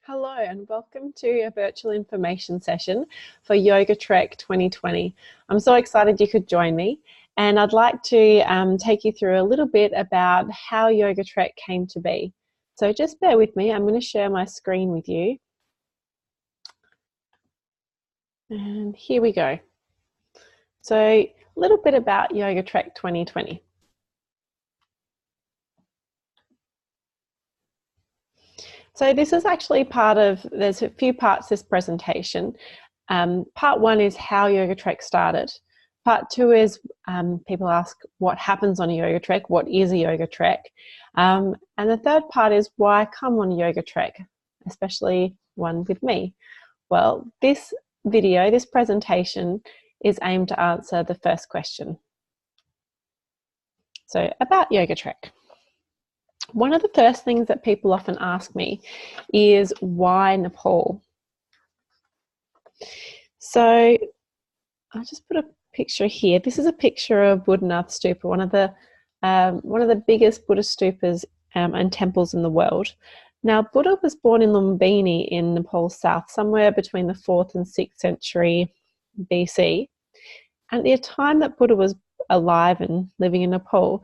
Hello and welcome to a virtual information session for Yoga Trek 2020. I'm so excited you could join me, and I'd like to take you through a little bit about how Yoga Trek came to be. So just bear with me, I'm going to share my screen with you. And here we go. So a little bit about Yoga Trek 2020. So this is actually there's a few parts to this presentation. Part one is how Yoga Trek started. Part two is people ask what happens on a Yoga Trek, what is a Yoga Trek? And the third part is why come on a Yoga Trek, especially one with me. Well, this presentation is aimed to answer the first question. So about Yoga Trek. One of the first things that people often ask me is why Nepal? So I'll just put a picture here. This is a picture of Buddhanath Stupa, one of the biggest Buddhist stupas and temples in the world. Now, Buddha was born in Lumbini in Nepal South, somewhere between the 4th and 6th century BC. And at the time that Buddha was alive and living in Nepal,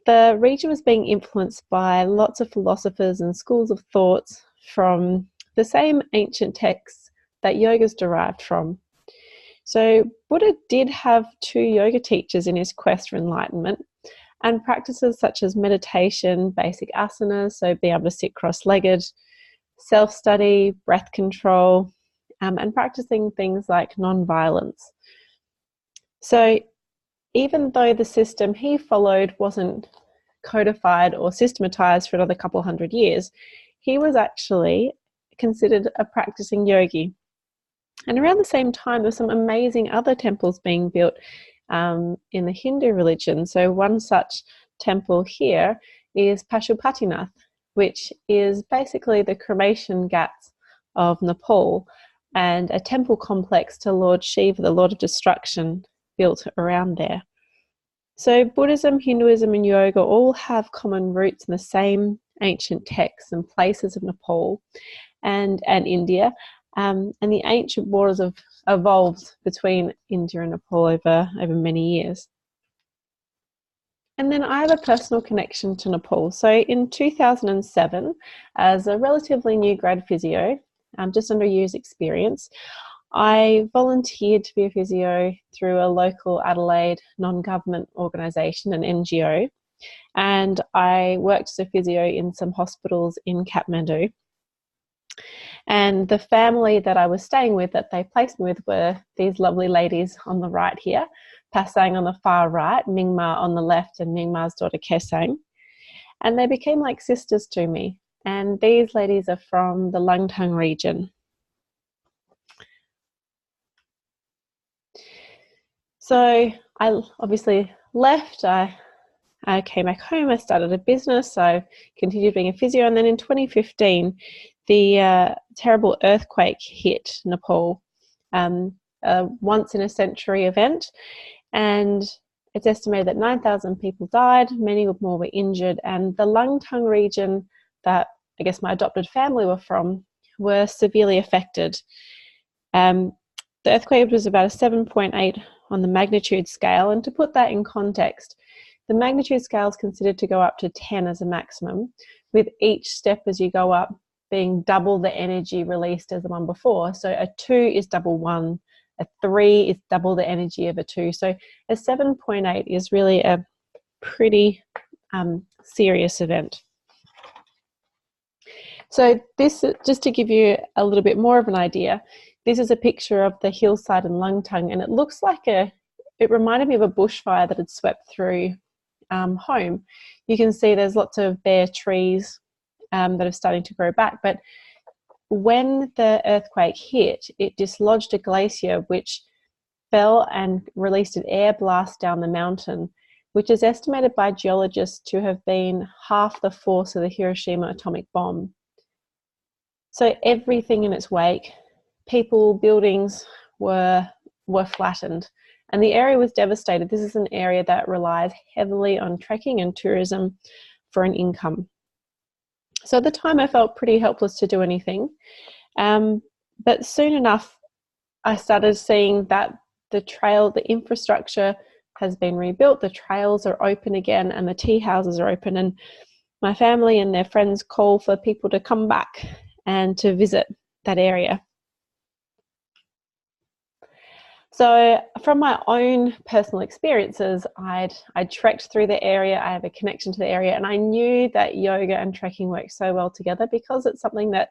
the region was being influenced by lots of philosophers and schools of thoughts from the same ancient texts that yoga is derived from. So Buddha did have 2 yoga teachers in his quest for enlightenment, and practices such as meditation, basic asanas, so being able to sit cross-legged, self-study, breath control, and practicing things like non-violence. So even though the system he followed wasn't codified or systematized for another couple hundred years, he was actually considered a practicing yogi. And around the same time, there's some amazing other temples being built in the Hindu religion. So one such temple here is Pashupatinath, which is basically the cremation ghats of Nepal, and a temple complex to Lord Shiva, the Lord of Destruction, built around there. So Buddhism, Hinduism and yoga all have common roots in the same ancient texts and places of Nepal and India. And the ancient borders have evolved between India and Nepal over many years. And then I have a personal connection to Nepal. So in 2007, as a relatively new grad physio, just under a year's experience, I volunteered to be a physio through a local Adelaide non-government organisation, an NGO, and I worked as a physio in some hospitals in Kathmandu. And the family that I was staying with, that they placed me with, were these lovely ladies on the right here, Pasang on the far right, Mingma on the left, and Mingma's daughter Kesang. And they became like sisters to me. And these ladies are from the Langtang region. So I obviously left. I came back home, I started a business, I continued being a physio, and then in 2015, the terrible earthquake hit Nepal, once in a century event, and it's estimated that 9,000 people died, many more were injured, and the Langtang region that I guess my adopted family were from were severely affected. The earthquake was about a 7.8 on the magnitude scale, and to put that in context, the magnitude scale is considered to go up to 10 as a maximum, with each step as you go up being double the energy released as the one before. So a 2 is double 1, a 3 is double the energy of a 2. So a 7.8 is really a pretty serious event. So this, just to give you a little bit more of an idea, this is a picture of the hillside in Langtang, and it looks like it reminded me of a bushfire that had swept through home. You can see there's lots of bare trees that are starting to grow back, but when the earthquake hit, it dislodged a glacier which fell and released an air blast down the mountain, which is estimated by geologists to have been half the force of the Hiroshima atomic bomb. So everything in its wake, people, buildings were flattened, and the area was devastated. This is an area that relies heavily on trekking and tourism for an income. So at the time I felt pretty helpless to do anything. But soon enough, I started seeing that the infrastructure has been rebuilt, the trails are open again, and the tea houses are open. And my family and their friends call for people to come back and to visit that area. So from my own personal experiences, I'd trekked through the area. I have a connection to the area, and I knew that yoga and trekking work so well together because it's something that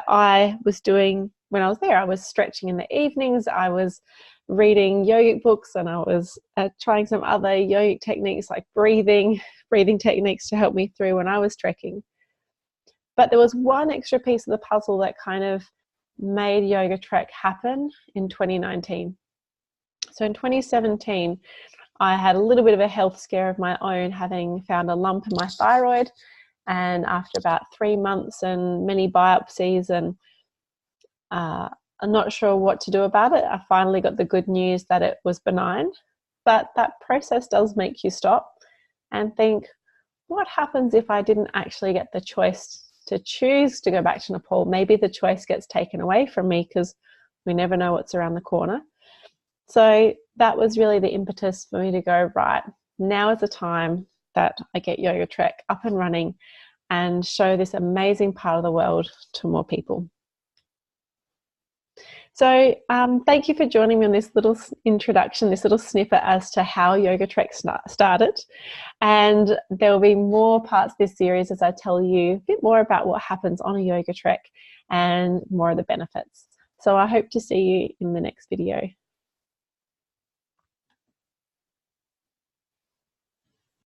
I was doing when I was there. I was stretching in the evenings, I was reading yogic books, and I was trying some other yogic techniques like breathing techniques to help me through when I was trekking. But there was one extra piece of the puzzle that kind of made Yoga Trek happen in 2019. So in 2017, I had a little bit of a health scare of my own, having found a lump in my thyroid. And after about 3 months and many biopsies, and I'm not sure what to do about it, I finally got the good news that it was benign. But that process does make you stop and think, what happens if I didn't actually get the choice to choose to go back to Nepal? Maybe the choice gets taken away from me, because we never know what's around the corner. So that was really the impetus for me to go, right, now is the time that I get Yoga Trek up and running and show this amazing part of the world to more people. So thank you for joining me on this little introduction, this little snippet as to how Yoga Trek started. And there will be more parts of this series as I tell you a bit more about what happens on a yoga trek and more of the benefits. So I hope to see you in the next video.